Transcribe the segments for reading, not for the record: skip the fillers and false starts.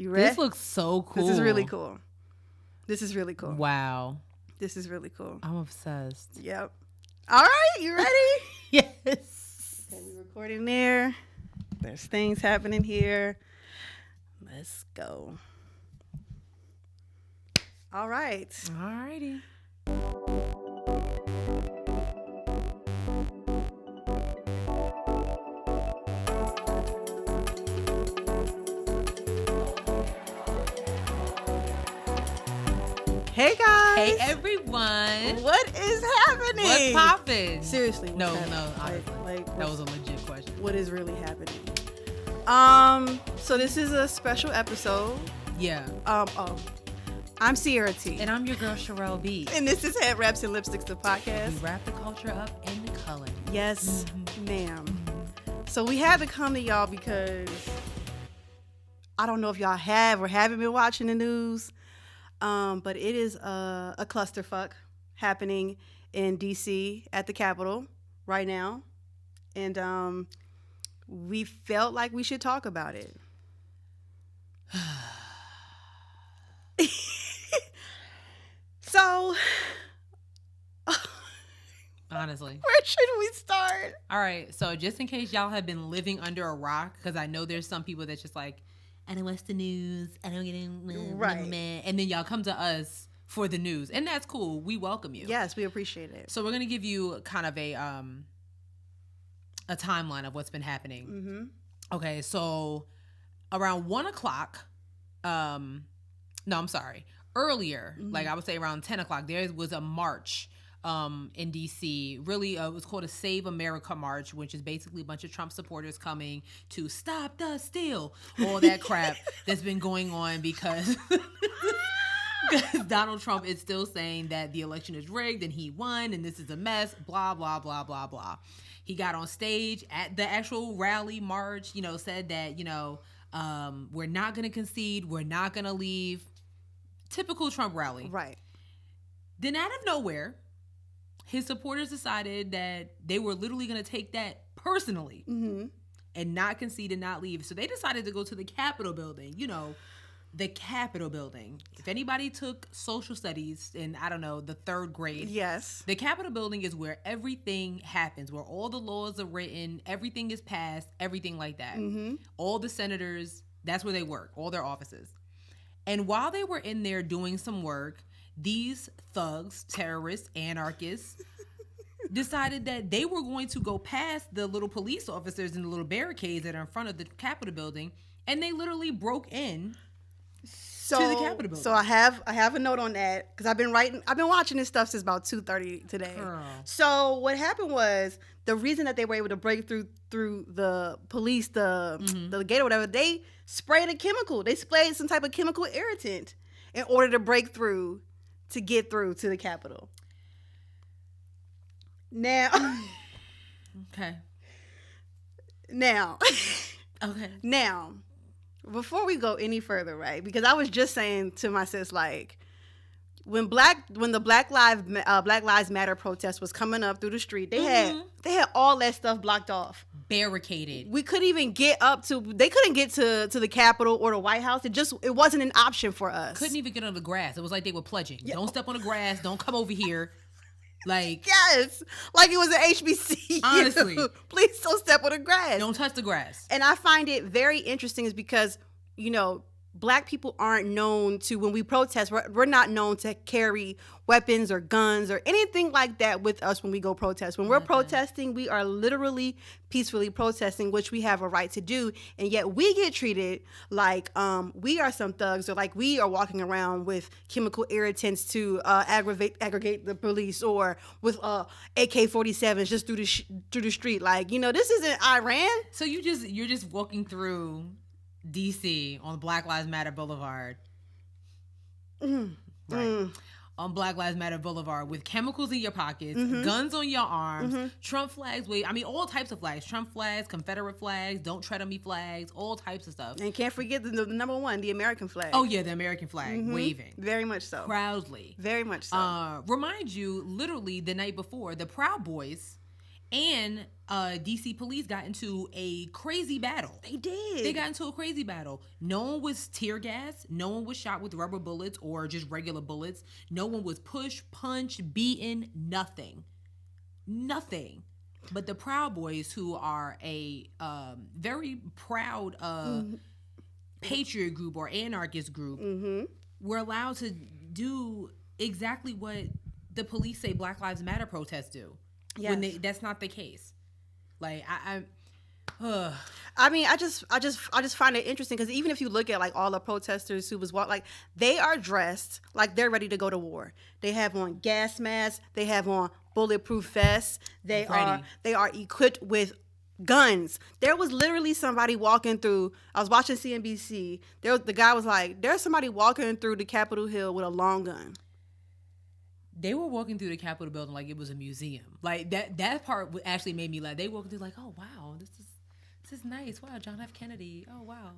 You ready? This looks so cool. This is really cool. This is really cool. Wow. This is really cool. I'm obsessed. Yep. All right, you ready? Yes. Okay, we're recording there. There's things happening here. Let's go. All right. Alrighty. Hey guys. Hey everyone. What is happening? What's poppin'? Seriously. No, what's happening? honestly. That was a legit question. What is really happening? So this is a special episode. Yeah. I'm Sierra T. And I'm your girl Sherelle B. And this is Headwraps and Lipsticks, the podcast. We wrap the culture up in the color. Yes, ma'am. So we had to come to y'all because I don't know if y'all have or haven't been watching the news, but it is a clusterfuck happening in D.C. at the Capitol right now. And we felt like we should talk about it. So, honestly, where should we start? All right. So just in case y'all have been living under a rock, because I know there's some people that's just like, I don't watch the news. I don't get in. Right. And then y'all come to us for the news. And that's cool. We welcome you. Yes, we appreciate it. So we're going to give you kind of a timeline of what's been happening. Mm-hmm. Okay. So around 1 o'clock, earlier, like I would say around 10 o'clock, there was a march in DC. Really, it was called a Save America March, which is basically a bunch of Trump supporters coming to stop the steal, all that crap that's been going on because Donald Trump is still saying that the election is rigged and he won and this is a mess, blah, blah, blah, blah, blah. He got on stage at the actual rally march, said that, we're not going to concede, we're not going to leave. Typical Trump rally. Right. Then out of nowhere, his supporters decided that they were literally going to take that personally and not concede and not leave. So they decided to go to the Capitol building, the Capitol building. If anybody took social studies in, I don't know, the third grade. Yes. The Capitol building is where everything happens, where all the laws are written, everything is passed, everything like that. Mm-hmm. All the senators, that's where they work, all their offices. And while they were in there doing some work, these thugs, terrorists, anarchists, decided that they were going to go past the little police officers and the little barricades that are in front of the Capitol building, and they literally broke in to the Capitol building. So I have a note on that because I've been watching this stuff since about 2:30 today. Girl. So what happened was the reason that they were able to break through the police, the gate or whatever, they sprayed a chemical. They sprayed some type of chemical irritant in order to break through, to get through to the Capitol. Now, okay. Now, Okay. Now, before we go any further, right? Because I was just saying to my sis, like, when the Black Lives Matter protest was coming up through the street, they had all that stuff blocked off, barricaded. We couldn't even get they couldn't get to the Capitol or the White House. It wasn't an option for us. Couldn't even get on the grass. It was like they were pledging. Yeah. Don't step on the grass. Don't come over here. Like, yes, like it was an HBCU. Honestly, please don't step on the grass. Don't touch the grass. And I find it very interesting is because, Black people aren't known to, when we protest, we're not known to carry weapons or guns or anything like that with us when we go protest. When we're protesting, we are literally peacefully protesting, which we have a right to do. And yet we get treated like we are some thugs, or like we are walking around with chemical irritants to aggregate the police, or with AK-47s just through the street. Like, this isn't Iran. So you're just walking through DC on Black Lives Matter Boulevard. Right. On Black Lives Matter Boulevard with chemicals in your pockets, guns on your arms, Trump flags, all types of flags. Trump flags, Confederate flags, don't tread on me flags, all types of stuff. And can't forget the number one, the American flag. Oh yeah, the American flag, waving. Very much so. Proudly. Very much so. Remind you, literally the night before, the Proud Boys And DC police got into a crazy battle. They did. They got into a crazy battle. No one was tear gas. No one was shot with rubber bullets or just regular bullets. No one was pushed, punched, beaten. Nothing. Nothing. But the Proud Boys, who are a very proud patriot group or anarchist group, were allowed to do exactly what the police say Black Lives Matter protests do. Yes. When that's not the case. Like I mean, I just find it interesting because even if you look at like all the protesters who was like they are dressed like they're ready to go to war. They have on gas masks. They have on bulletproof vests. They are equipped with guns. There was literally somebody walking through. I was watching CNBC. The guy was like, "There's somebody walking through the Capitol Hill with a long gun." They were walking through the Capitol building like it was a museum. Like that part actually made me laugh. They walked through like, oh wow, this is nice. Wow, John F. Kennedy. Oh wow,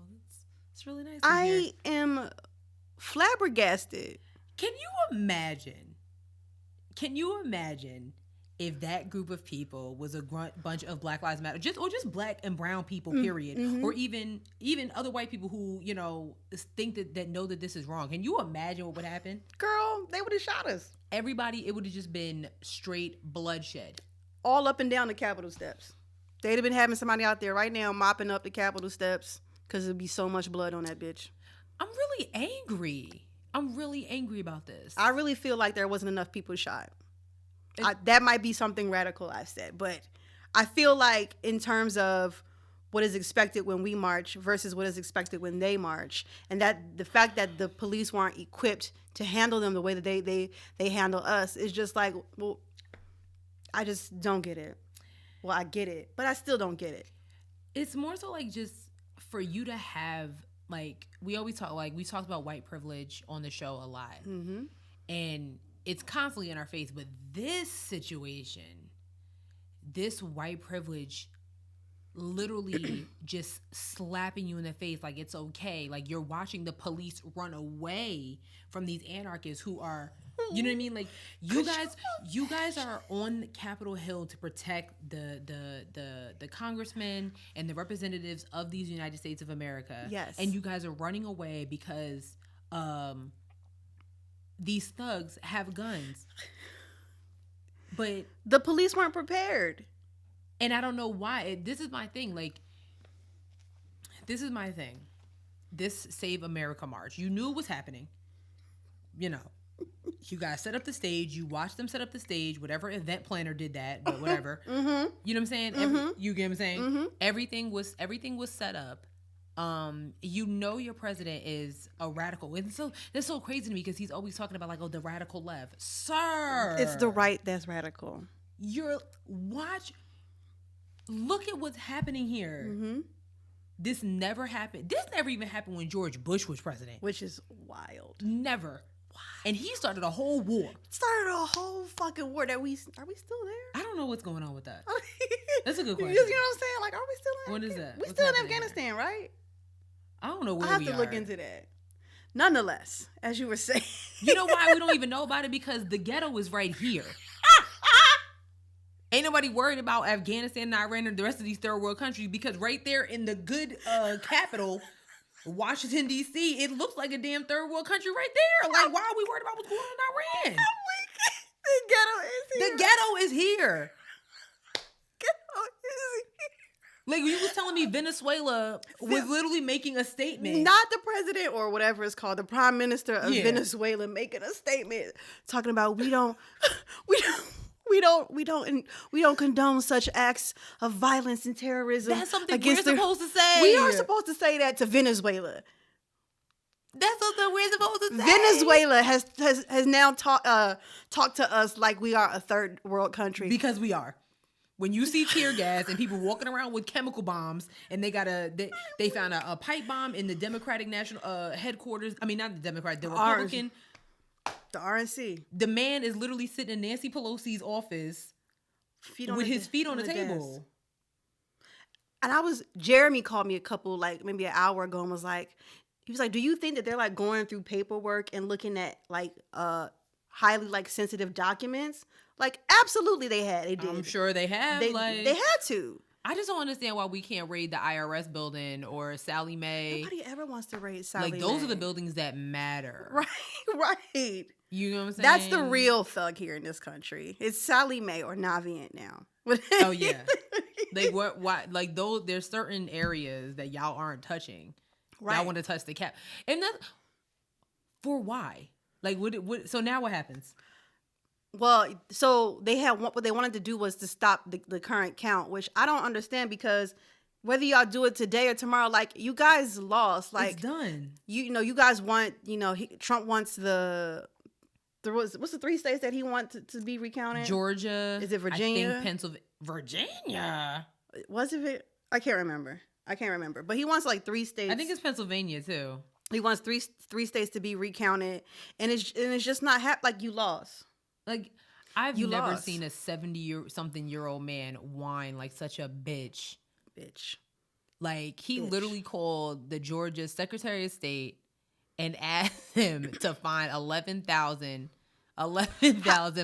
it's really nice. I am flabbergasted. Can you imagine? If that group of people was a bunch of Black Lives Matter, just Black and brown people, period, or even other white people who think that know that this is wrong? Can you imagine what would happen? Girl, they would have shot us. Everybody, it would have just been straight bloodshed, all up and down the Capitol steps. They'd have been having somebody out there right now mopping up the Capitol steps because there'd be so much blood on that bitch. I'm really angry about this. I really feel like there wasn't enough people shot. That might be something radical I said, but I feel like in terms of what is expected when we march versus what is expected when they march, and that the fact that the police weren't equipped to handle them the way that they handle us is just like, well, I just don't get it. Well, I get it, but I still don't get it. It's more so like just for you to have, like, we talked about white privilege on the show a lot, and it's constantly in our face, but this situation, this white privilege literally just slapping you in the face like it's okay. Like you're watching the police run away from these anarchists who are, you know what I mean? Like you guys are on Capitol Hill to protect the congressmen and the representatives of these United States of America. Yes. And you guys are running away because these thugs have guns. But the police weren't prepared. And I don't know why. This is my thing. This Save America March. You knew it was happening. You guys set up the stage. You watched them set up the stage. Whatever event planner did that, but whatever. You know what I'm saying? You get what I'm saying? Everything was set up. Your president is a radical. And so that's so crazy to me because he's always talking about like, oh, the radical left. Sir. It's the right that's radical. Look at what's happening here. This never happened. This never even happened when George Bush was president. Which is wild. Never. And he started a whole war. Fucking war. Are we still there? I don't know what's going on with that. That's a good question. You know what I'm saying? Like, are we still in? What is that? We still in Afghanistan, right? I don't know where we are. I have to look into that. Nonetheless, as you were saying. You know why we don't even know about it? Because the ghetto is right here. Ain't nobody worried about Afghanistan and Iran and the rest of these third world countries because right there in the good capital, Washington, D.C., it looks like a damn third world country right there. Like, why are we worried about what's going on in Iran? The ghetto is here. Like, you was telling me Venezuela was literally making a statement. Not the president or whatever it's called, the prime minister of Venezuela making a statement talking about we don't condone such acts of violence and terrorism. That's something we're supposed to say. We are supposed to say that to Venezuela. That's something we're supposed to say. Venezuela has now talked to us like we are a third world country. Because we are. When you see tear gas and people walking around with chemical bombs, and they found a pipe bomb in the Democratic National headquarters. I mean, not the Democrat, the Republican. The RNC. The man is literally sitting in Nancy Pelosi's office with his feet on the table. And Jeremy called me maybe an hour ago and he was like, do you think that they're like going through paperwork and looking at like highly like sensitive documents. Like absolutely they did. I'm sure they have. They had to. I just don't understand why we can't raid the IRS building or Sally Mae. Nobody ever wants to raid Sally Mae. Like, those are the buildings that matter. Right. You know what I'm saying? That's the real thug here in this country. It's Sally Mae or Navient now. Oh, yeah. Like, why? Like, those, there's certain areas that y'all aren't touching. Right. Y'all want to touch the cap. And that, for why? Like, so now what happens? Well, so what they wanted to do was to stop the current count, which I don't understand because whether y'all do it today or tomorrow, like you guys lost. Like it's done. You guys want, Trump wants what's the 3 states that he wants to be recounted? Georgia. Is it Virginia? I think Pennsylvania. Virginia. Was it? I can't remember. But he wants like 3 states. I think it's Pennsylvania too. He wants three states to be recounted, and it's just not like you lost. Like, I've never seen a 70-something-year-old man whine like such a bitch. Like, he literally called the Georgia Secretary of State and asked him to find 11,000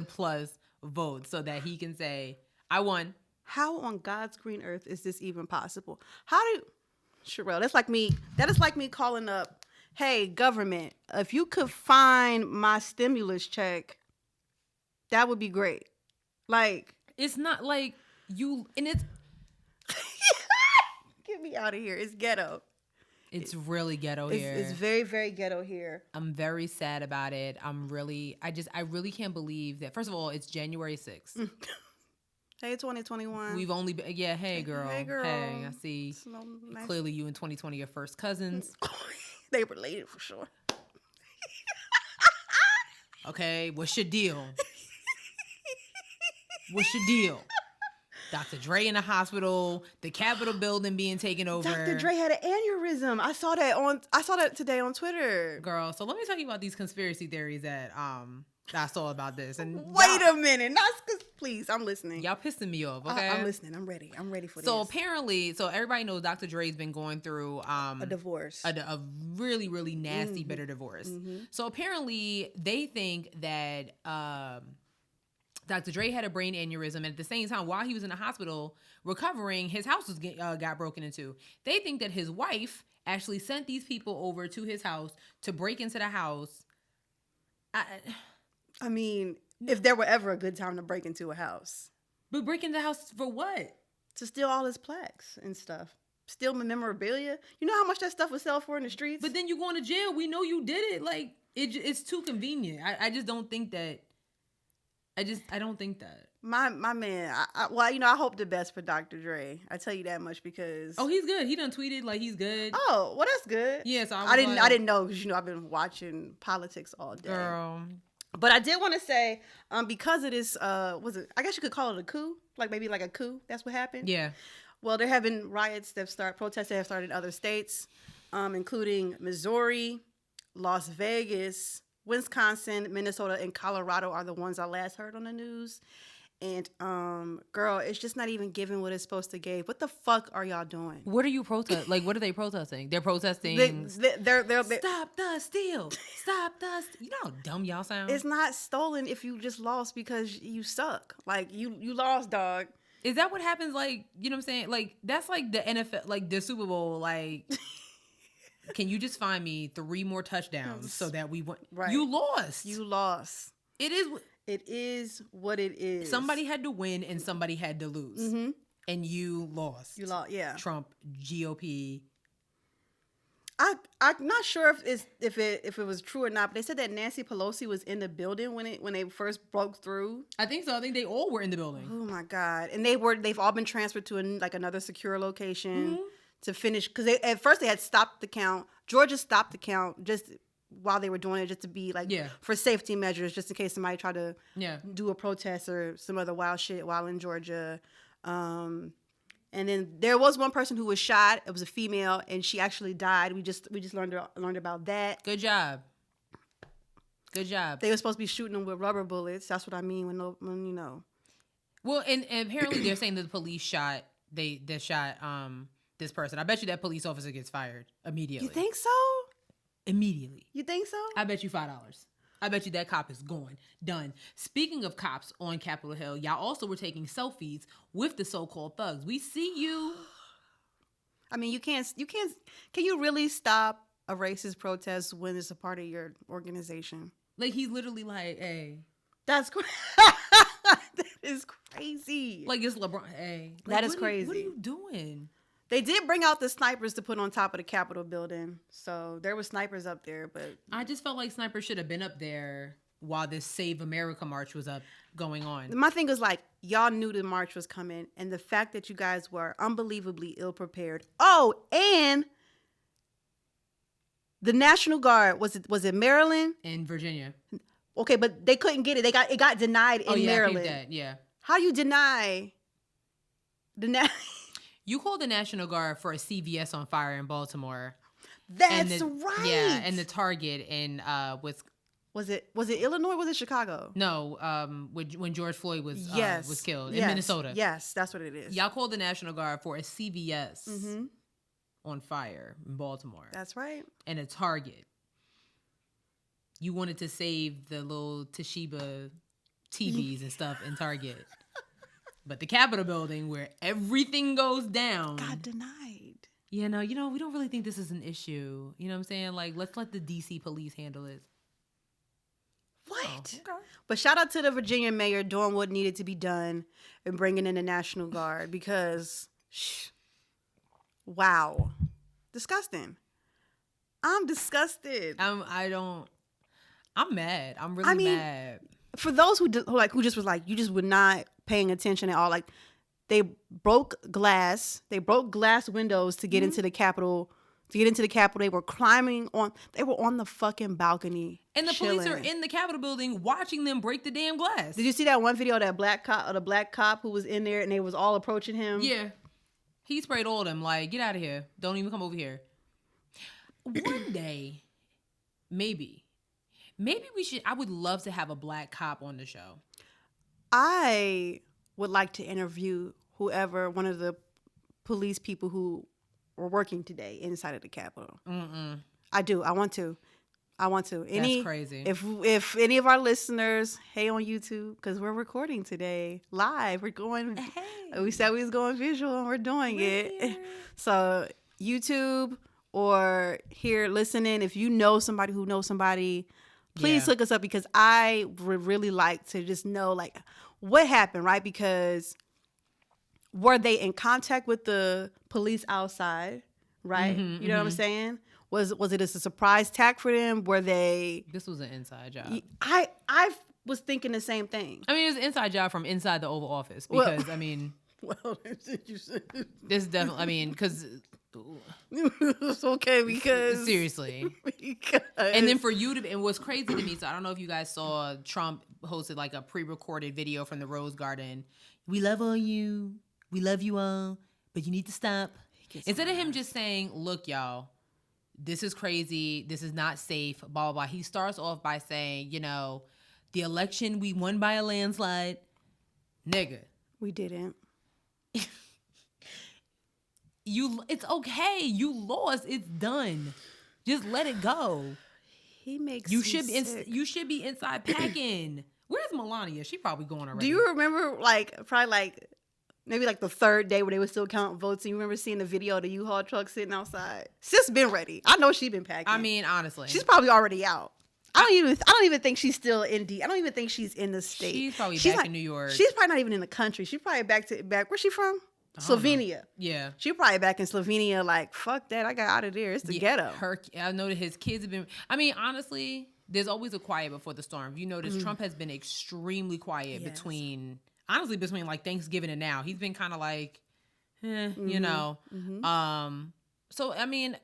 plus votes so that he can say, I won. How on God's green earth is this even possible? Sherelle, that is like me calling up, hey, government, if you could find my stimulus check, that would be great. Like, it's not like you, and it's get me out of here. It's ghetto. It's really ghetto here. It's very, very ghetto here. I'm very sad about it. I really can't believe that. First of all, it's January 6th. Hey, 2021. We've only been, hey girl. Hey, girl. Hey, I see. Nice. Clearly you in 2020 are first cousins. They related for sure. Okay, what's your deal? What's your deal? Dr. Dre in the hospital, the Capitol building being taken over. Dr. Dre had an aneurysm. I saw that today on Twitter. Girl, so let me tell you about these conspiracy theories that I saw about this. And wait a minute, please, I'm listening. Y'all pissing me off, okay? I'm listening. I'm ready. I'm ready for this. So apparently, everybody knows Dr. Dre's been going through a divorce, a really, really nasty, bitter divorce. Mm-hmm. So apparently, they think that Dr. Dre had a brain aneurysm, and at the same time, while he was in the hospital recovering, his house was got broken into. They think that his wife actually sent these people over to his house to break into the house. I mean, if there were ever a good time to break into a house. But break into the house for what? To steal all his plaques and stuff. Steal memorabilia. You know how much that stuff would sell for in the streets? But then you going to jail. We know you did it. Like, it's too convenient. I just don't think that. I don't think that. My man, I hope the best for Dr. Dre. I tell you that much because... Oh, he's good. He done tweeted like he's good. Oh, well, that's good. Yeah, so I didn't know because, I've been watching politics all day. Girl. But I did want to say, because it is, I guess you could call it a coup, like maybe like a coup. That's what happened. Yeah. Well, there have been protests that have started in other states, including Missouri, Las Vegas, Wisconsin, Minnesota, and Colorado are the ones I last heard on the news. And, girl, it's just not even giving what it's supposed to give. What the fuck are y'all doing? What are you protesting? Like, what are they protesting? They're protesting. They're stop the steal. Stop the steal. You know how dumb y'all sound? It's not stolen if you just lost because you suck. Like, you lost, dog. Is that what happens? Like, you know what I'm saying? Like, that's like the NFL, like the Super Bowl, like... Can you just find me 3 more touchdowns so that we won? Right. You lost. It is what it is. Somebody had to win and somebody had to lose. Mm-hmm. And you lost. Yeah. Trump, GOP. I'm not sure if it was true or not, but they said that Nancy Pelosi was in the building when they first broke through. I think so. I think they all were in the building. Oh my God. And they've all been transferred to another secure location. Mm-hmm. To finish, because at first they had stopped the count. Georgia stopped the count just while they were doing it, just to be like, for safety measures, just in case somebody tried to do a protest or some other wild shit while in Georgia. And then there was one person who was shot. It was a female, and she actually died. We just learned about that. Good job. They were supposed to be shooting them with rubber bullets. That's what I mean when you know. Well, and apparently they're saying that the police shot. They shot this person. I bet you that police officer gets fired immediately. You think so? Immediately. You think so? I bet you $5. I bet you that cop is gone. Done. Speaking of cops on Capitol Hill, y'all also were taking selfies with the so-called thugs. We see you. I mean, can you really stop a racist protest when it's a part of your organization? Like, he's literally like, hey. That is crazy. Like, it's LeBron. Hey. Like, that is crazy. What are you doing? They did bring out the snipers to put on top of the Capitol building. So there were snipers up there, but I just felt like snipers should have been up there while this Save America march was going on. My thing is like, y'all knew the march was coming, and the fact that you guys were unbelievably ill prepared. Oh, and the National Guard, was it Maryland? In Virginia. Okay, but they couldn't get it. It got denied in Maryland. That, yeah. How do you deny the You called the National Guard for a CVS on fire in Baltimore. That's right. Yeah, and the Target in was it Illinois? Was it Chicago? No, when George Floyd was killed in Minnesota. Yes, that's what it is. Y'all called the National Guard for a CVS on fire in Baltimore. That's right. And a Target. You wanted to save the little Toshiba TVs and stuff in Target. But the Capitol building, where everything goes down, got denied. Yeah, no, we don't really think this is an issue. You know what I'm saying? Like, let's let the DC police handle it. What? Oh, okay. But shout out to the Virginia mayor doing what needed to be done and bringing in the National Guard because, wow, disgusting. I'm disgusted. I'm mad. I'm really mad. For those who just was like, you just were not paying attention at all. Like, they broke glass windows to get into the Capitol. They were they were on the fucking balcony. And the police are in the Capitol building watching them break the damn glass. Did you see that one video of the black cop who was in there and they was all approaching him? Yeah. He sprayed all of them like, get out of here. Don't even come over here. One day, maybe we should, I would love to have a black cop on the show. I would like to interview one of the police people who were working today inside of the Capitol. I do. I want to. That's crazy. If any of our listeners, hey, on YouTube, because we're recording today live. We're going. Hey. We said we was going visual, and we're doing it. Here. So YouTube or here listening, if you know somebody who knows somebody, please hook us up because I would really like to just know like what happened, right? Because were they in contact with the police outside, right? You know what I'm saying? Was it a surprise attack for them? Were they? This was an inside job. I was thinking the same thing. I mean, it was an inside job from inside the Oval Office because this definitely. I mean, because it's okay because seriously. And then for you to, and what's crazy to me, so I don't know if you guys saw Trump hosted like a pre-recorded video from the Rose Garden. We love all you. We love you all, but you need to stop. Instead of him just saying, look, y'all, this is crazy. This is not safe, blah, blah, blah. He starts off by saying, the election, we won by a landslide. Nigga. We didn't. It's okay. You lost. It's done. Just let it go. He makes you should be inside packing. Where's Melania? She probably going already. Do you remember maybe the third day where they would still count votes? And you remember seeing the video of the U-Haul truck sitting outside? Sis been ready. I know she been packing. I mean, honestly, she's probably already out. I don't even think she's still in I don't even think she's in the state. She's probably back in New York. She's probably not even in the country. She's probably back. Where's she from? Slovenia. Yeah. She probably back in Slovenia like, fuck that. I got out of there. It's the ghetto. I know that his kids have been, I mean, honestly, there's always a quiet before the storm. You notice Trump has been extremely quiet between like Thanksgiving and now. He's been kind of like, you know. So, I mean,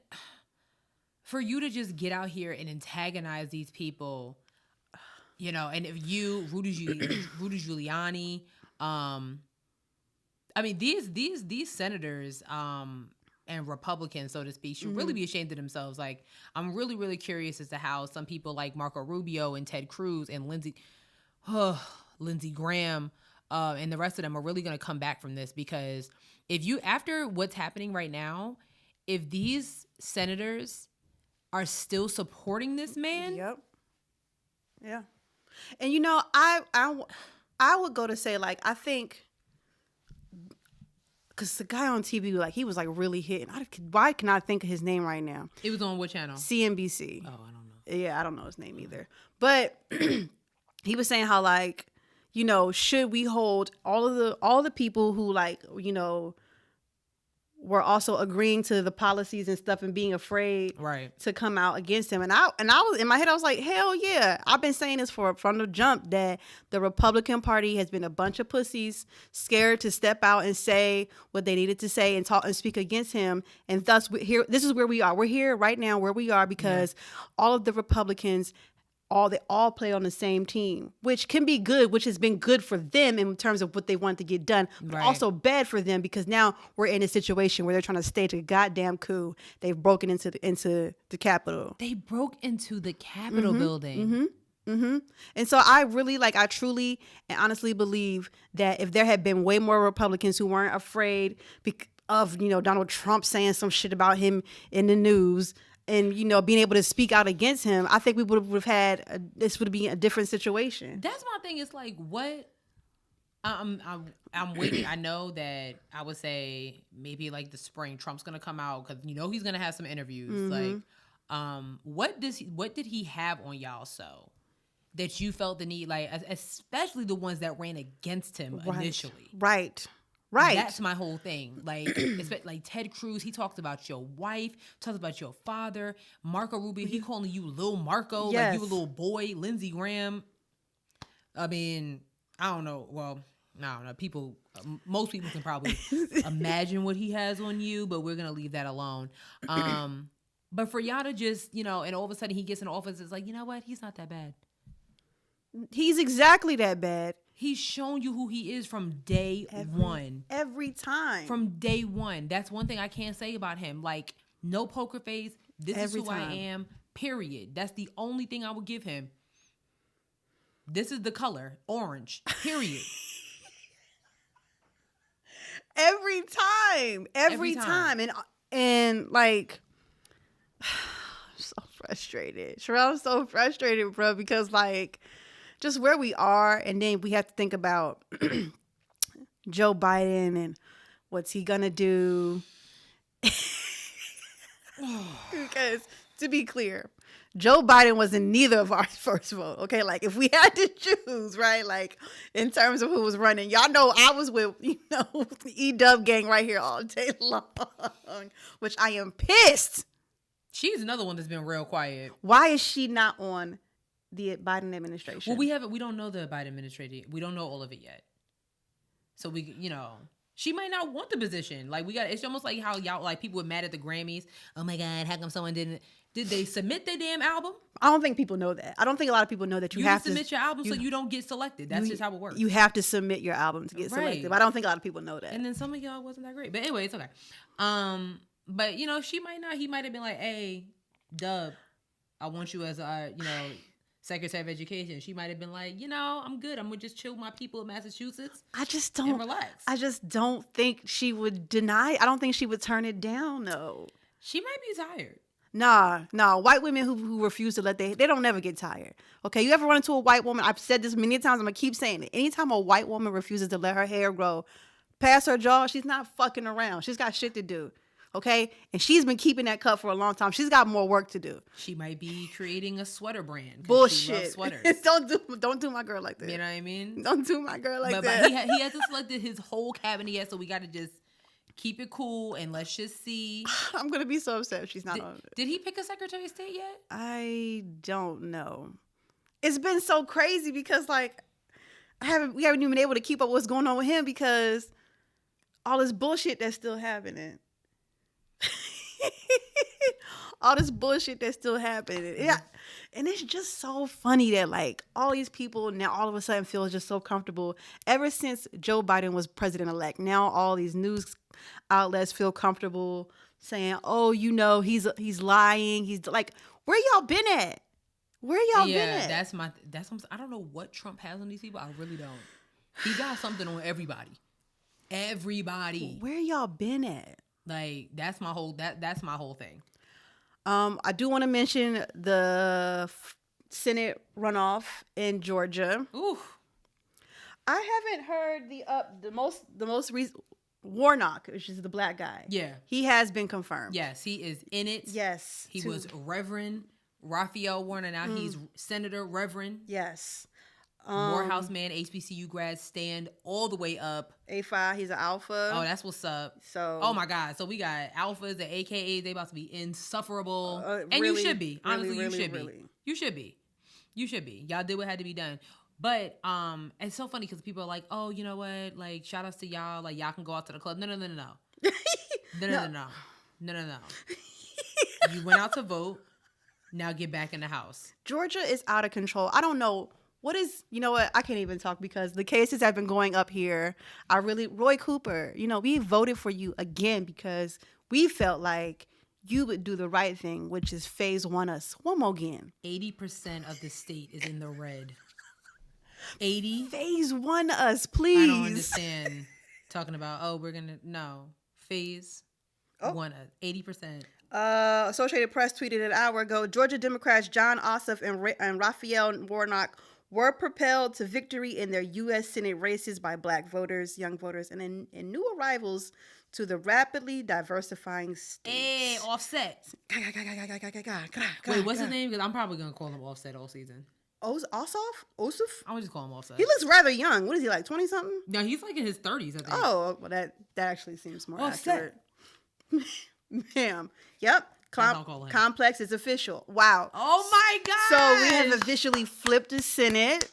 for you to just get out here and antagonize these people, and if you, Rudy Giuliani, I mean, these senators and Republicans, so to speak, should really be ashamed of themselves. Like, I'm really, really curious as to how some people like Marco Rubio and Ted Cruz and Lindsey Graham and the rest of them are really going to come back from this. Because after what's happening right now, if these senators are still supporting this man, Yeah. And I would go to say, like, I think, because the guy on TV, like, he was like really hitting. Why can I think of his name right now? It was on what channel? CNBC. Oh, I don't know. Yeah, I don't know his name either. But he was saying how, like, should we hold all the people who, like, were also agreeing to the policies and stuff and being afraid to come out against him. And I was in my head, I was like, hell yeah. I've been saying this from the jump, that the Republican Party has been a bunch of pussies scared to step out and say what they needed to say and talk and speak against him. And thus this is where we are. We're here right now where we are because all of the Republicans, they all play on the same team, which can be good, which has been good for them in terms of what they want to get done, but also bad for them because now we're in a situation where they're trying to stage a goddamn coup. They've broken into the Capitol. They broke into the Capitol building. And so I truly and honestly believe that if there had been way more Republicans who weren't afraid of, Donald Trump saying some shit about him in the news, and being able to speak out against him, I think we would have had this would be a different situation. That's my thing. It's like, what? I'm waiting. I know that I would say maybe like the spring Trump's gonna come out because he's gonna have some interviews. Like, what did he have on y'all so that you felt the need, like, especially the ones that ran against him initially? Right. That's my whole thing. Like, like Ted Cruz, he talked about your wife, talked about your father. Marco Rubio, he calling you Lil Marco, like you a little boy. Lindsey Graham. I mean, I don't know. Well, I don't know. Most people can probably imagine what he has on you, but we're gonna leave that alone. But for y'all to just, and all of a sudden he gets in office, it's like, you know what? He's not that bad. He's exactly that bad. He's shown you who he is from day one. Every time. From day one. That's one thing I can't say about him. Like, no poker face. This is who I am, period. That's the only thing I would give him. This is the color, orange, period. Every time. And like, I'm so frustrated. Sherelle's so frustrated, bro, because, like, just where we are, and then we have to think about Joe Biden and what's he gonna do. Because, to be clear, Joe Biden wasn't neither of our first vote. Okay, like, if we had to choose, right, like, in terms of who was running, y'all know I was with the E-Dub gang right here all day long, which I am pissed. She's another one that's been real quiet. Why is she not on the Biden administration? Well, we don't know the Biden administration. We don't know all of it yet. So she might not want the position. Like, it's almost like how y'all, like, people were mad at the Grammys. Oh my God, how come someone did they submit their damn album? I don't think people know that. I don't think a lot of people know that you have to submit your album so you don't get selected. That's just how it works. You have to submit your album to get selected. But I don't think a lot of people know that. And then some of y'all wasn't that great. But anyway, it's okay. But she might not. He might have been like, hey, Dub, I want you as Secretary of Education. She might have been like, I'm good. I'm gonna just chill with my people in Massachusetts. And relax. I just don't think she would deny. I don't think she would turn it down, though. She might be tired. Nah. White women who refuse to they don't never get tired. Okay, you ever run into a white woman? I've said this many times. I'm gonna keep saying it. Anytime a white woman refuses to let her hair grow past her jaw, she's not fucking around. She's got shit to do. Okay, and she's been keeping that cut for a long time. She's got more work to do. She might be creating a sweater brand. Bullshit. She loves sweaters. don't do my girl like that. You know what I mean? Don't do my girl like that. But he hasn't selected his whole cabinet yet, so we got to just keep it cool and let's just see. I'm gonna be so upset if she's not on it. Did he pick a Secretary of State yet? I don't know. It's been so crazy because, like, we haven't even been able to keep up what's going on with him because all this bullshit that's still happening. All this bullshit that's still happening. Yeah. And it's just so funny that, like, all these people now all of a sudden feel just so comfortable. Ever since Joe Biden was president-elect, now all these news outlets feel comfortable saying, oh, he's lying. He's like, where y'all been at? Where y'all been at? That's I don't know what Trump has on these people. I really don't. He got something on everybody. Everybody. Where y'all been at? Like, that's my whole thing. I do want to mention Senate runoff in Georgia. Ooh. I haven't heard the most recent Warnock, which is the black guy. Yeah. He has been confirmed. Yes, he is in it. Yes. He was Reverend Raphael Warner. Now he's Senator Reverend. Yes. Morehouse man, HBCU grad, stand all the way up. A5, he's an alpha. Oh, that's what's up. So, oh my God. So we got alphas, the AKAs, they about to be insufferable. And really, you should be. Honestly, really, you should really. be. You should be. You should be. Y'all did what had to be done. But it's so funny because people are like, oh, you know what? Like, shout outs to y'all. Like, y'all can go out to the club. No. No. You went out to vote. Now get back in the house. Georgia is out of control. I don't know. You know what? I can't even talk because the cases have been going up here. Roy Cooper, we voted for you again because we felt like you would do the right thing, which is phase one us one more again. 80% of the state is in the red. 80? Phase one us, please. I don't understand talking about, phase one us. 80%. Associated Press tweeted an hour ago, Georgia Democrats John Ossoff and Raphael Warnock were propelled to victory in their U.S. Senate races by black voters, young voters, and new arrivals to the rapidly diversifying states. Hey, Offset. Wait, what's his name? Because I'm probably going to call him Offset all season. Ossoff? I would just call him Offset. He looks rather young. What is he, like 20-something? No, he's like in his 30s, I think. Oh, well, that actually seems more Offset. accurate. Ma'am. Yep. Complex is official. Wow. Oh my God. So we have officially flipped the Senate.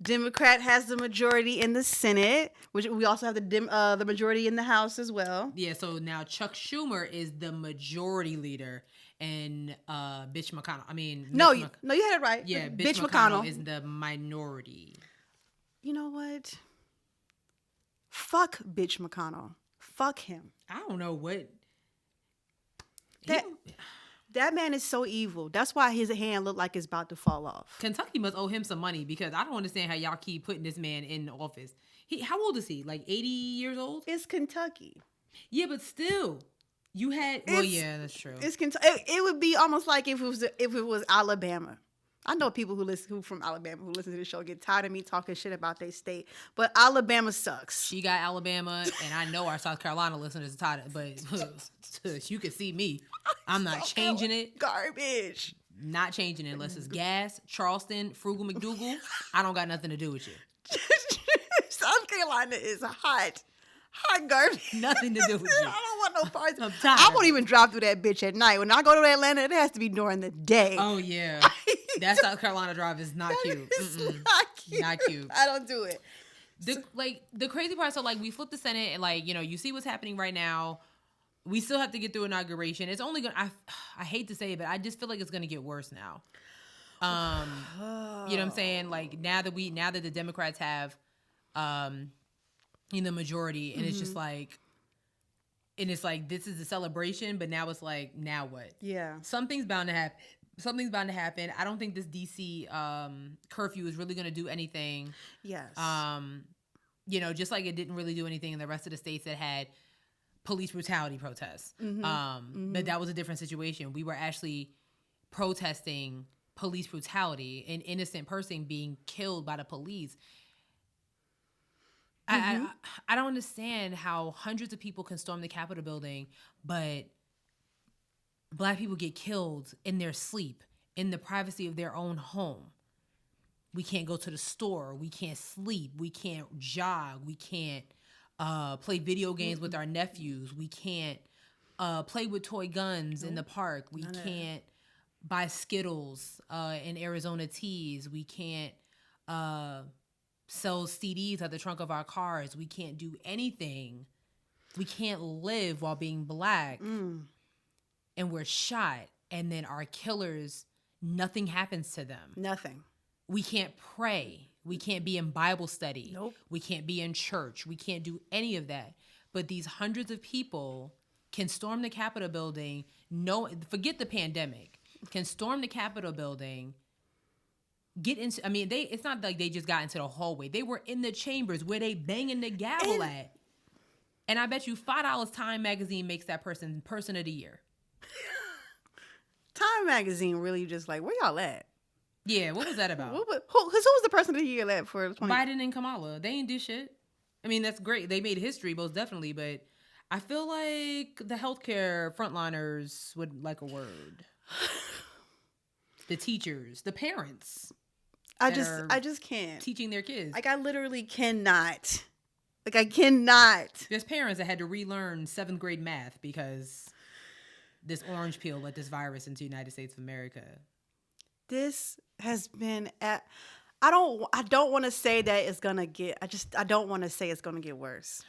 Democrat has the majority in the Senate, which we also have the majority in the House as well. Yeah, so now Chuck Schumer is the majority leader and Bitch McConnell. No, you had it right. Yeah, Bitch McConnell is the minority. You know what? Fuck Bitch McConnell. Fuck him. I don't know what... That man is so evil. That's why his hand looked like it's about to fall off. Kentucky must owe him some money because I don't understand how y'all keep putting this man in office. How old is he? Like 80 years old? It's Kentucky. Yeah, but still, you had. Yeah, that's true. It's Kentucky. It would be almost like if it was Alabama. I know people who from Alabama who listen to the show get tired of me talking shit about their state, but Alabama sucks. She got Alabama, and I know our South Carolina listeners are tired of it, but you can see me. I'm not changing it. Garbage. Not changing it unless it's gas, Charleston, Frugal McDougal. I don't got nothing to do with you. South Carolina is hot garbage. Nothing to do with you. I don't want no parts. I'm tired. I won't even drive through that bitch at night. When I go to Atlanta, it has to be during the day. Oh yeah, that South Carolina drive is not cute. It's not cute. Not cute. I don't do it. The crazy part. So we flipped the Senate, and you see what's happening right now. We still have to get through inauguration. It's only gonna. I hate to say it, but I just feel like it's gonna get worse now. You know what I'm saying? Now that the Democrats have, the majority, and it's just this is a celebration, but now it's now what? Yeah, something's bound to happen. I don't think this DC curfew is really gonna do anything. Yes. Just like it didn't really do anything in the rest of the states that had police brutality protests. But that was a different situation. We were actually protesting police brutality, an innocent person being killed by the police. I don't understand how hundreds of people can storm the Capitol building, but Black people get killed in their sleep, in the privacy of their own home. We can't go to the store. We can't sleep. We can't jog. We can't play video games with our nephews. We can't play with toy guns in the park. We can't buy Skittles and Arizona teas. We can't sell CDs at the trunk of our cars. We can't do anything. We can't live while being Black. And we're shot. And then our killers, nothing happens to them. Nothing. We can't pray. We can't be in Bible study. Nope. We can't be in church. We can't do any of that. But these hundreds of people can storm the Capitol building. Forget the pandemic. Can storm the Capitol building. Get into. It's not like they just got into the hallway. They were in the chambers where they banging the gavel at. And I bet you $5 Time Magazine makes that person of the year. Time Magazine really just where y'all at? Yeah, what was that about? Who was the person of the year left for 20? Biden and Kamala. They ain't do shit. I mean, that's great. They made history, most definitely, but I feel like the healthcare frontliners would like a word. The teachers, the parents. I just can't. Teaching their kids. Like, I literally cannot. Like, I cannot. There's parents that had to relearn 7th grade math because this orange peel let this virus into the United States of America. This has been I don't want to say that it's going to get, I don't want to say it's going to get worse.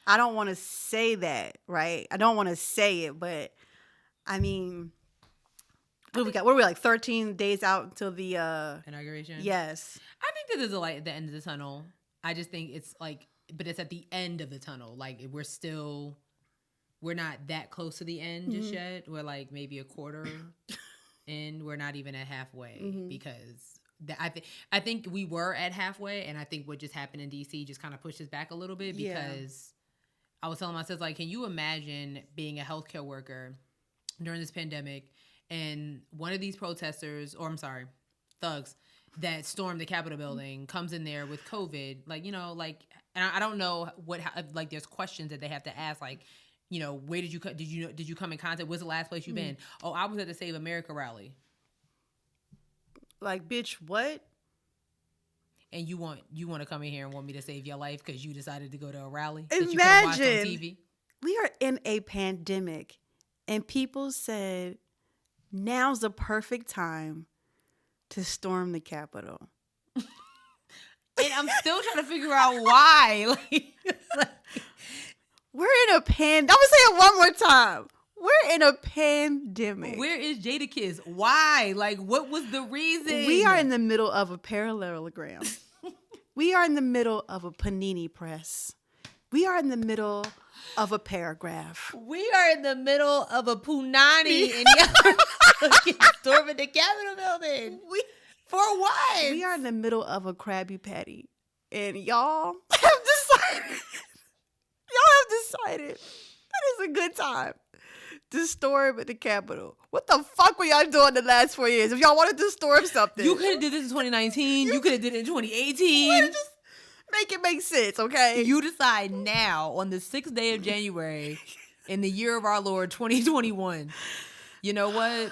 I don't want to say that, right? I don't want to say it, but I mean, what do we got? What are we, like 13 days out until the inauguration? Yes. I think that there's a light at the end of the tunnel. I just think it's like, but it's at the end of the tunnel. Like, we're not that close to the end just yet. We're like maybe a quarter in. We're not even at halfway because I think we were at halfway, and I think what just happened in DC just kind of pushed us back a little bit because I was telling myself, like, can you imagine being a healthcare worker during this pandemic and one of these protesters, or I'm sorry, thugs that stormed the Capitol building comes in there with COVID, like, you know, like, and I don't know like, there's questions that they have to ask, like, you know, where did you come in contact? Where's the last place you've been? Oh, I was at the Save America rally. Like, bitch, what? And you want to come in here and want me to save your life because you decided to go to a rally Imagine, that you could have watched on TV? We are in a pandemic, and people said, now's the perfect time to storm the Capitol. And I'm still trying to figure out why. We're in a I'm gonna say it one more time. We're in a pandemic. Where is Jadakiss? Why? Like, what was the reason? We are in the middle of a parallelogram. We are in the middle of a panini press. We are in the middle of a paragraph. We are in the middle of a punani and y'all storming the Capitol building. For what? We are in the middle of a Krabby Patty. And y'all have decided that is a good time to storm at the Capitol. What the fuck were y'all doing the last 4 years? If y'all wanted to storm something, you could have did this in 2019. You could have did it in 2018. Just make it make sense, okay? You decide now on the 6th day of January in the year of our Lord 2021. You know what?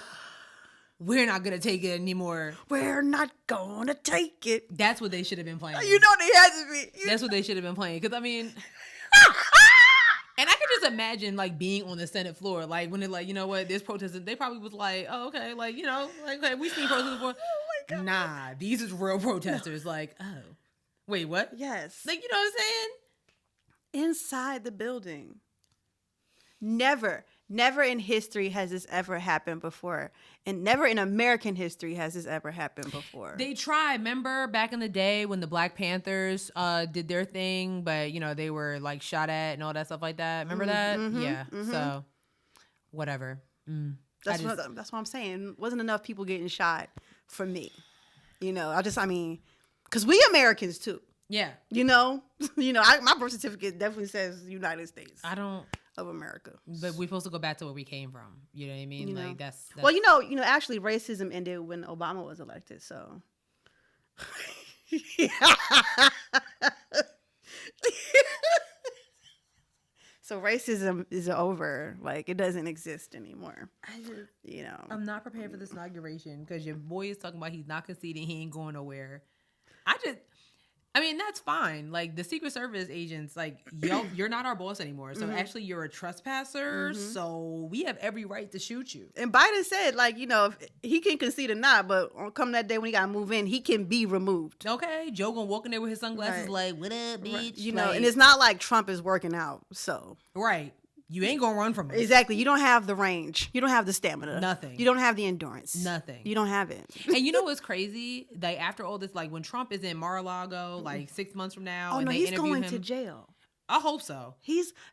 We're not going to take it anymore. We're not going to take it. That's what they should have been playing. You know they had to be. That's what they should have been playing. Because, I mean... And I could just imagine, like, being on the Senate floor, like, when they're like, you know what, there's protesters. They probably was like, oh, okay, like, you know, like, okay, we've seen protesters before. Oh, my God. Nah, these is real protesters. No. Like, oh. Wait, what? Yes. Like, you know what I'm saying? Inside the building. Never in history has this ever happened before. And never in American history has this ever happened before. They tried. Remember back in the day when the Black Panthers did their thing, but, you know, they were, like, shot at and all that stuff like that. Remember that? Yeah. So, whatever. That's what I'm saying. Wasn't enough people getting shot for me. You know, because we Americans, too. Yeah. You know? My birth certificate definitely says United States. Of America. But we're supposed to go back to where we came from. You know what I mean? You know? Like that's well, actually racism ended when Obama was elected, so so racism is over. Like, it doesn't exist anymore. I'm not prepared for this inauguration because your boy is talking about he's not conceding, he ain't going nowhere. I mean, that's fine. Like, the Secret Service agents, like, you're not our boss anymore. So, actually, you're a trespasser. So, we have every right to shoot you. And Biden said, like, if he can concede or not, but come that day when he got to move in, he can be removed. Okay. Joe gonna walk in there with his sunglasses like, what up, bitch? Right. And it's not like Trump is working out, so. Right. You ain't gonna run from it. Exactly. You don't have the range. You don't have the stamina. Nothing. You don't have the endurance. Nothing. You don't have it. And you know what's crazy? Like, after all this, like, when Trump is in Mar-a-Lago, like 6 months from now, and they he's interview going him, to jail. I hope so.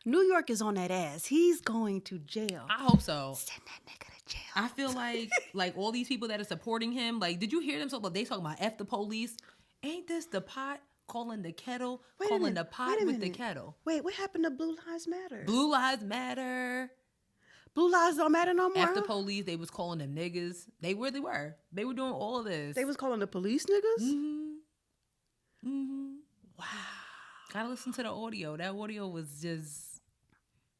New York is on that ass. He's going to jail. I hope so. Send that nigga to jail. I feel like all these people that are supporting him, like, did you hear them talk about? They talking about F the police. Ain't this the pot calling the kettle, calling the pot with the kettle? Wait, what happened to Blue Lives Matter? Blue Lives Matter. Blue lives don't matter no more. After police, they was calling them niggas. They really were. They were doing all of this. They was calling the police niggas? Mm-hmm. Mm-hmm. Wow. Gotta listen to the audio. That audio was just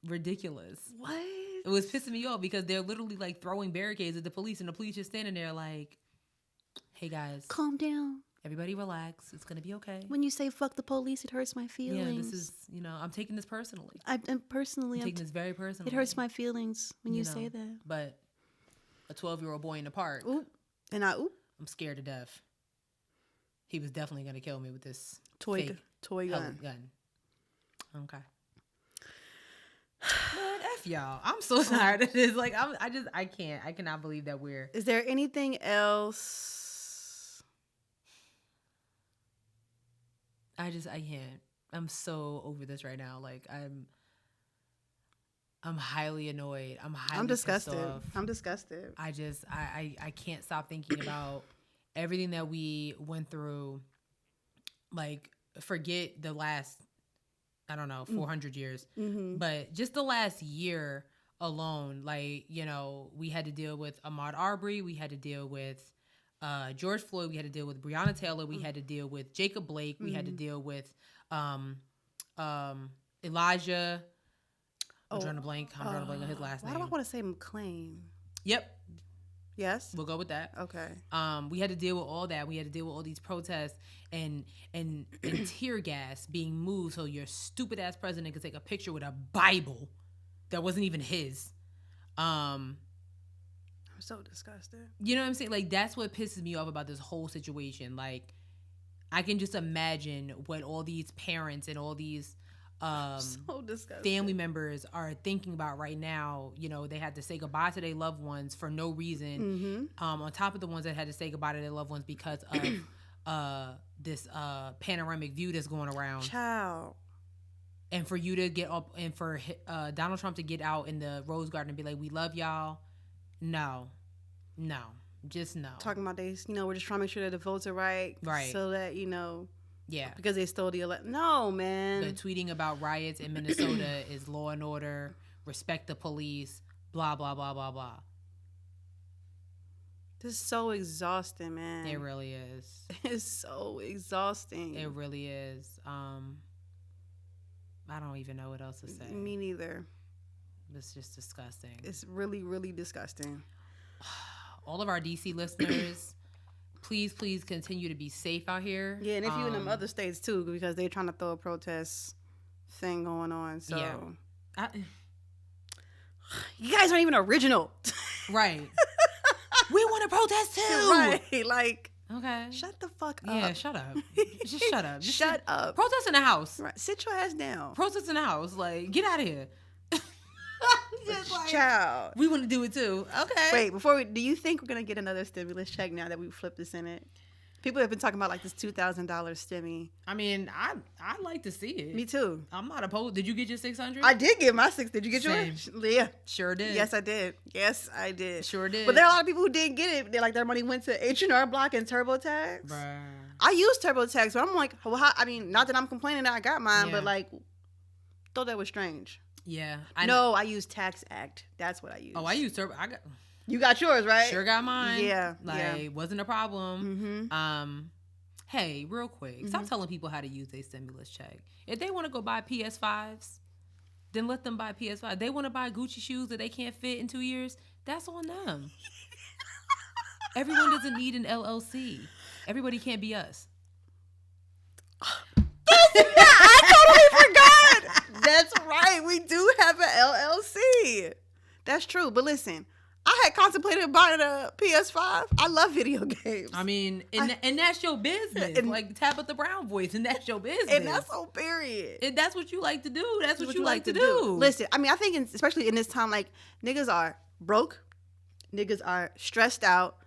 ridiculous. What? It was pissing me off because they're literally like throwing barricades at the police, and the police just standing there like, hey guys, calm down. Everybody relax. It's gonna be okay. When you say fuck the police, it hurts my feelings. Yeah, this is, I'm taking this personally. I'm taking this very personally. It hurts my feelings when you say that. But a 12-year-old boy in the park. Oop. I'm scared to death. He was definitely gonna kill me with this toy gun. Okay. But F y'all. I'm so tired of this. Like I cannot believe that we're. Is there anything else? I can't. I'm so over this right now. Like I'm highly annoyed. I'm disgusted. I'm disgusted. I can't stop thinking about everything that we went through. Like, forget the last, 400 years. Mm-hmm. But just the last year alone, like, we had to deal with Ahmaud Arbery. We had to deal with George Floyd. We had to deal with Breonna Taylor. We had to deal with Jacob Blake. We had to deal with Elijah. I'm drawing a blank on his last name. Why do I want to say McClain? Yep. Yes. We'll go with that. Okay. We had to deal with all that. We had to deal with all these protests and tear gas being moved so your stupid ass president could take a picture with a Bible that wasn't even his. I'm so disgusted. You know what I'm saying? Like, that's what pisses me off about this whole situation. Like, I can just imagine what all these parents and all these so family members are thinking about right now. They had to say goodbye to their loved ones for no reason. Mm-hmm. On top of the ones that had to say goodbye to their loved ones because of this panoramic view that's going around. Child. And for you to get up and for Donald Trump to get out in the Rose Garden and be like, we love y'all. No, just no. Talking about we're just trying to make sure that the votes are right. Right. So that, yeah. Because they stole the election. No, man. But tweeting about riots in Minnesota is law and order, respect the police, blah, blah, blah, blah, blah. This is so exhausting, man. It really is. It's so exhausting. It really is. I don't even know what else to say. Me neither. It's just disgusting. It's really, really disgusting. All of our DC listeners, please continue to be safe out here. Yeah, and if you in them other states too, because they're trying to throw a protest thing going on. So yeah. You guys aren't even original. Right. We want to protest too. Right. Like, okay. Shut the fuck up. Yeah, shut up. Just shut up. Just shut up. Protest in the house. Right. Sit your ass down. Protest in the house. Like, get out of here. Just like, child. We want to do it too. Okay. Wait, do you think we're going to get another stimulus check now that we flipped the Senate? People have been talking about like this $2,000 stimmy. I mean, I like to see it. Me too. I'm not opposed. Did you get your 600? I did get my 6. Did you get yours? Yeah. Sure did. Yes, I did. Sure did. But there are a lot of people who didn't get it. They're like, their money went to H&R Block and TurboTax. Bruh. I use TurboTax, but I'm like, well, not that I'm complaining that I got mine, but like, thought that was strange. Yeah. I use Tax Act. That's what I use. Oh, I use Turbo. You got yours, right? Sure got mine. Yeah. Wasn't a problem. Mm-hmm. Hey, real quick. Stop telling people how to use their stimulus check. If they want to go buy PS5s, then let them buy PS5. They want to buy Gucci shoes that they can't fit in 2 years, that's on them. Everyone doesn't need an LLC. Everybody can't be us. I totally forgot. That's right. We do have an LLC. That's true. But listen, I had contemplated buying a PS5. I love video games. I mean, and that's your business. And, like Tabitha Brown voice, and that's your business. And that's on period. And that's what you like to do. That's what you like to do. Listen, I mean, I think especially in this time, like, niggas are broke. Niggas are stressed out.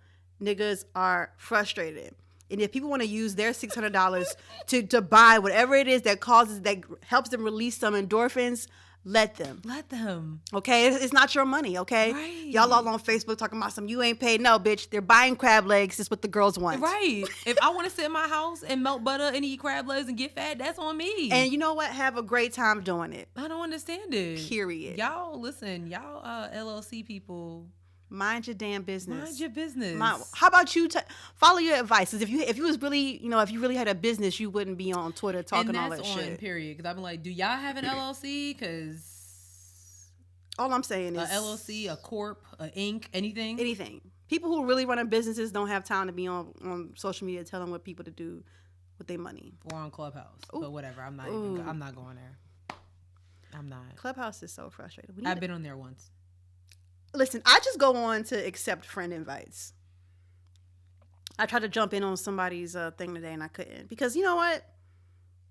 Niggas are frustrated. And if people want to use their $600 to buy whatever it is that helps them release some endorphins, let them. Let them. Okay? It's not your money, okay? Right. Y'all all on Facebook talking about some, you ain't paid. No, bitch. They're buying crab legs. It's what the girls want. Right. If I want to sit in my house and melt butter and eat crab legs and get fat, that's on me. And you know what? Have a great time doing it. I don't understand it. Period. Y'all, listen. Y'all LLC people. Mind your damn business. Mind your business. How about you follow your advice? 'Cause if you was really, if you really had a business, you wouldn't be on Twitter talking all that shit. Period. Because I've been like, do y'all have an LLC? Because all I'm saying is a LLC, a corp, a Inc, anything. People who really run businesses don't have time to be on social media telling what people to do with their money. Or on Clubhouse. Ooh. But whatever. I'm not going there. I'm not. Clubhouse is so frustrating. I've been on there once. Listen, I just go on to accept friend invites. I tried to jump in on somebody's thing today and I couldn't. Because you know what?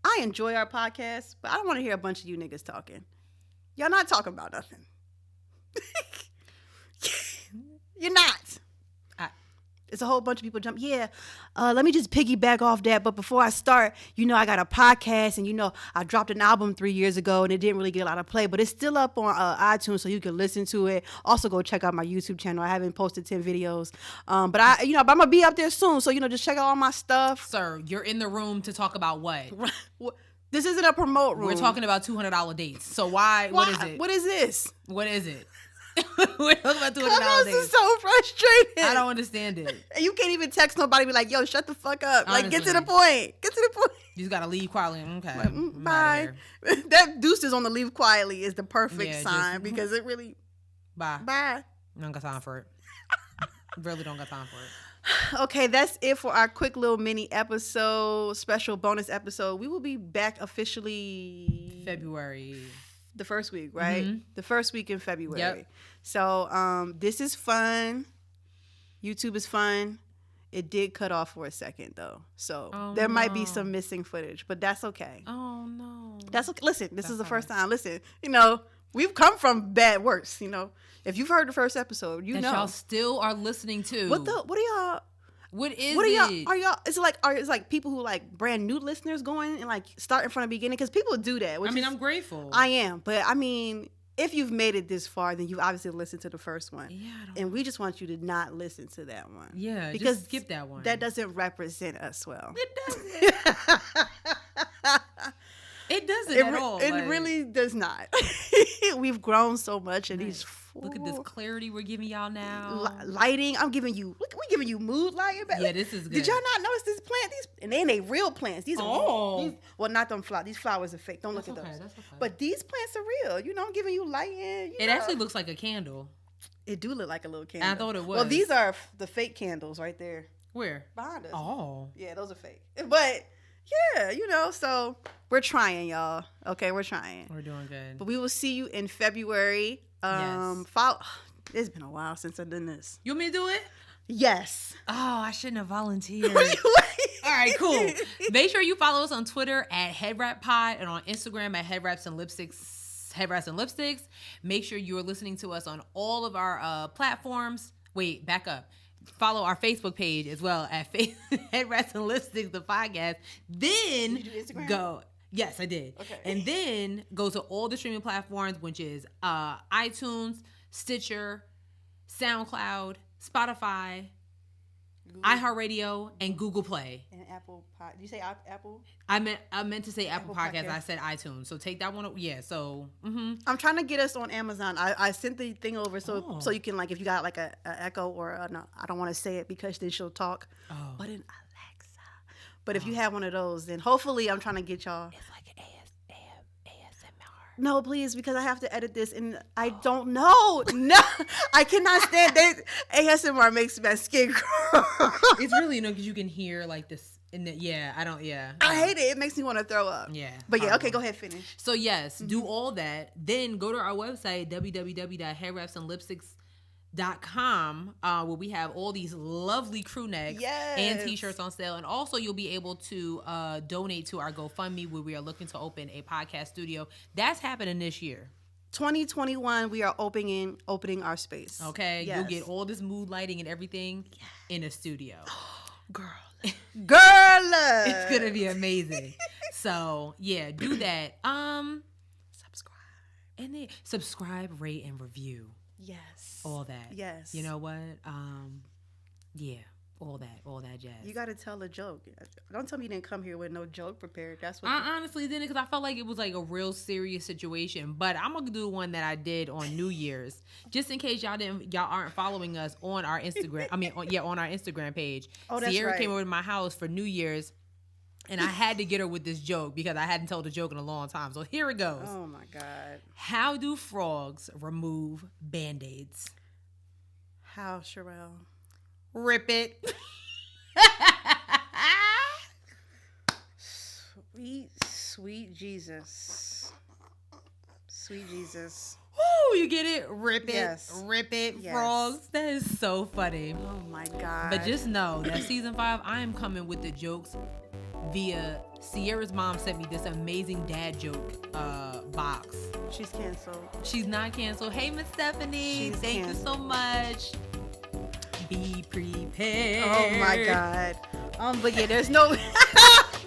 I enjoy our podcast, but I don't want to hear a bunch of you niggas talking. Y'all not talking about nothing. You're not. It's a whole bunch of people jump. Yeah, let me just piggyback off that. But before I start, I got a podcast and, I dropped an album 3 years ago and it didn't really get a lot of play, but it's still up on iTunes so you can listen to it. Also go check out my YouTube channel. I haven't posted 10 videos. But I'm going to be up there soon. So, just check out all my stuff. Sir, you're in the room to talk about what? This isn't a promote room. We're talking about $200 dates. So why? What is it? What is this? What is it? We're talking about $200 Clubhouse dates. is so frustrating. I don't understand it. And you can't even text nobody and be like, yo, shut the fuck up. Honestly. Like, get to the point. You just got to leave quietly. Okay. Like, bye. That deuces on the leave quietly is the perfect sign because it really... Bye. Bye. I don't got time for it. Really don't got time for it. Okay, that's it for our quick little mini episode, special bonus episode. We will be back officially... February. The first week, right? Mm-hmm. The first week in February. Yep. So this is fun. YouTube is fun. It did cut off for a second though. So there might be some missing footage, but that's okay. Oh no. That's okay. Listen, this is the first time. Listen, we've come from bad worse, If you've heard the first episode, y'all still are listening to. What are y'all? What is what are y'all? it? Are y'all? It's like people who brand new listeners going and starting from the beginning because people do that. I'm grateful. I am, but if you've made it this far, then you obviously listened to the first one. Yeah, and we just want you to not listen to that one. Yeah, because just skip that one. That doesn't represent us well. It doesn't. It doesn't at all. It really does not. We've grown so much in these. Look at this clarity we're giving y'all now. Lighting. I'm giving you. Look, we're giving you mood lighting. Yeah, this is good. Did y'all not notice this plant? And then they real plants. These are well, not them flowers. These flowers are fake. Don't look at those. That's okay. But these plants are real. I'm giving you lighting. It actually looks like a candle. It do look like a little candle. I thought it was. Well, these are the fake candles right there. Where? Behind us. Oh. Yeah, those are fake. But yeah, so we're trying, y'all. Okay, we're trying. We're doing good. But we will see you in February. Yes. It's been a while since I've done this. You want me to do it? Yes. Oh, I shouldn't have volunteered. All right, cool. Make sure you follow us on Twitter at HeadwrapPod and on Instagram at Headwraps and Lipsticks. Make sure you are listening to us on all of our platforms. Wait, back up. Follow our Facebook page as well at Headwraps and Lipsticks, the podcast. Then did you do Instagram? Go. Yes, I did. Okay. And then go to all the streaming platforms, which is iTunes, Stitcher, SoundCloud, Spotify, iHeartRadio, and Google Play. And Apple Pod. Did you say Apple? I meant to say Apple Podcasts. I said iTunes. So take that one. Yeah. So. Mm-hmm. I'm trying to get us on Amazon. I sent the thing over so you can if you got a Echo or no, I don't want to say it because then she'll talk. Oh. But in Alexa. But if you have one of those, then hopefully I'm trying to get y'all. It's like an ASMR. No, please, because I have to edit this and I don't know. No, I cannot stand that. ASMR makes my skin crawl. It's really because you can hear this. I hate it. It makes me want to throw up. Yeah. But yeah, okay, go ahead, finish. So yes, do all that. Then go to our website, www.headwrapsandlipsticks.com, where we have all these lovely crew necks and t-shirts on sale. And also you'll be able to donate to our GoFundMe, where we are looking to open a podcast studio. That's happening this year. 2021, we are opening our space. Okay. Yes. You'll get all this mood lighting and everything in a studio. Girl. It's gonna be amazing. So yeah, do that. And then subscribe, rate, and review. Yes. All that. Yes. You know what? Yeah. All that jazz. You got to tell a joke. Don't tell me you didn't come here with no joke prepared. That's what I honestly didn't, because I felt like it was like a real serious situation. But I'm gonna do one that I did on New Year's, just in case y'all aren't following us on our Instagram. On our Instagram page. Oh, that's Sierra right. came over to my house for New Year's, and I had to get her with this joke because I hadn't told a joke in a long time. So here it goes. Oh my God. How do frogs remove Band-Aids? How, Sherelle? Rip it. Sweet Jesus. Sweet Jesus. Woo, you get it? Rip it. Yes. Rip it, Yes. frogs. That is so funny. Oh my God. But just know that season 5, I am coming with the jokes via Sierra's mom sent me this amazing dad joke box. She's canceled. She's not canceled. Hey, Miss Stephanie. She's Thank you so much. Be prepared. Oh my God. But yeah, there's no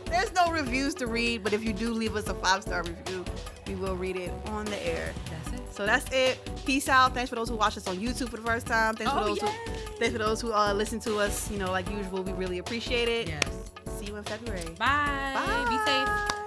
there's no reviews to read, but if you do leave us a 5-star review, we will read it on the air. That's it. So that's it. Peace out. Thanks for those who watch us on YouTube for the first time. Thanks for those who listen to us, like usual. We really appreciate it. Yes. See you in February. Bye. Bye. Be safe.